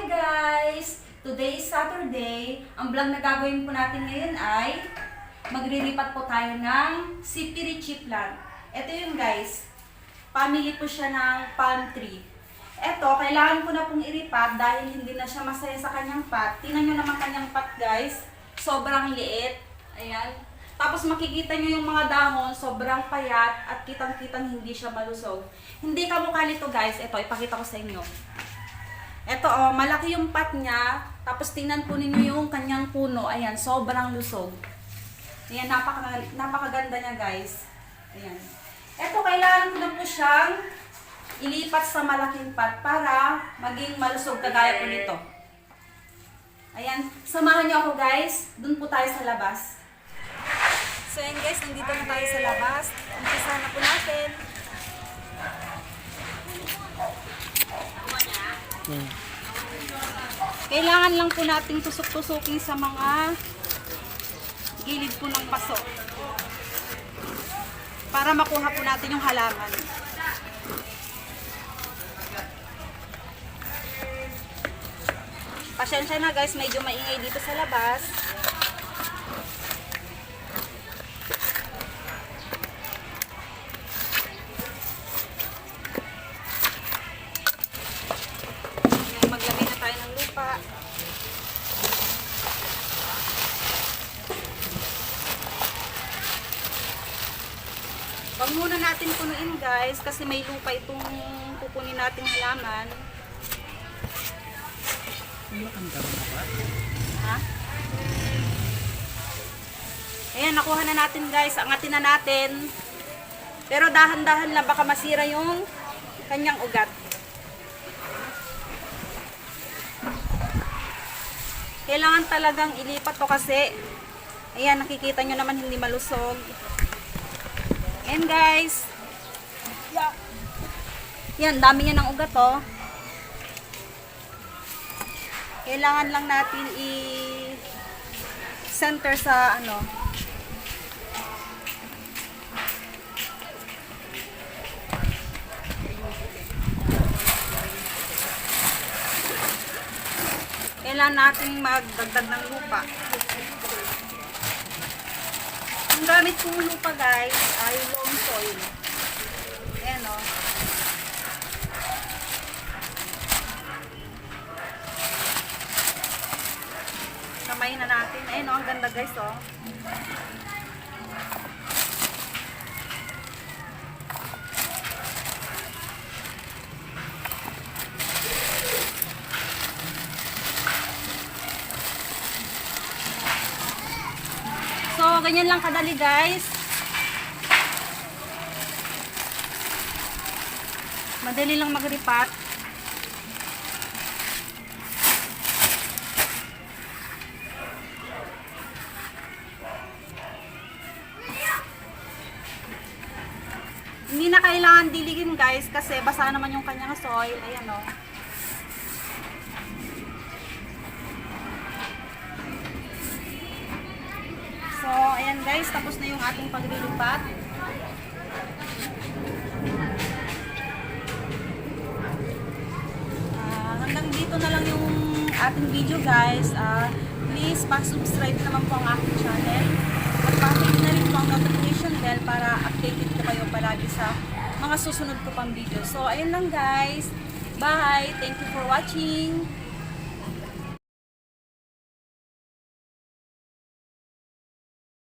guys! Today is Saturday. Ang vlog na gagawin po natin ngayon ay magriripat po tayo ng Sipirichi plant. Ito yun guys. Pamili po siya ng palm tree. Ito, kailangan ko na pong iripat dahil hindi na siya masaya sa kanyang pot. Tingnan nyo naman kanyang pot guys. Sobrang liit. Ayan. Tapos makikita nyo yung mga dahon, sobrang payat at kitang-kitang hindi siya malusog. Hindi kamukha nito guys. Ito, ipakita ko sa inyo. Ito oh, malaki yung pot niya. Tapos tingnan po ninyo yung kanyang puno. Ayan, sobrang lusog. Ayan, napakaganda niya guys. Ayan. Ito, kailangan ko na po siyang ilipat sa malaking pot para maging malusog kagaya po nito. Ayan, samahan niyo ako guys. Doon po tayo sa labas. So ayan guys, nandito na tayo sa labas. Umpisa na po natin. Kailangan lang po nating tusok-tusukin sa mga gilid po ng paso para makuha po natin yung halaman. Pasensya na guys, medyo maingay dito sa labas. Maglagay na tayo ng lupa. Huwag muna natin punuin guys kasi may lupa itong pupunin natin halaman. Ha? Ayan, nakuha na natin guys. Angatin na natin. Pero dahan-dahan lang baka masira yung kanyang ugat. Kailangan talagang ilipat to kasi ayan, nakikita nyo naman hindi malusog. Ayan guys. Yan, dami niya ng ugat oh. Kailangan lang natin i-center sa ano. Kailangan natin magdagdag ng lupa. Ang gamit kong lupa guys ay loam soil. Ayan o. Kamay na natin. Ayan o, ang ganda guys o. So, ganyan lang kadali guys. Madali lang magripat. Hindi na kailangan diligin guys kasi basa naman yung kanyang soil. Ayan o. So, ayan guys, tapos na yung ating paglilipat. Hanggang dito na lang yung ating video guys. Please, pa-subscribe naman po ang aking channel. At pa-click na rin po ang notification bell para updated po kayo palagi sa mga susunod ko pang video. So, ayun lang guys. Bye! Thank you for watching!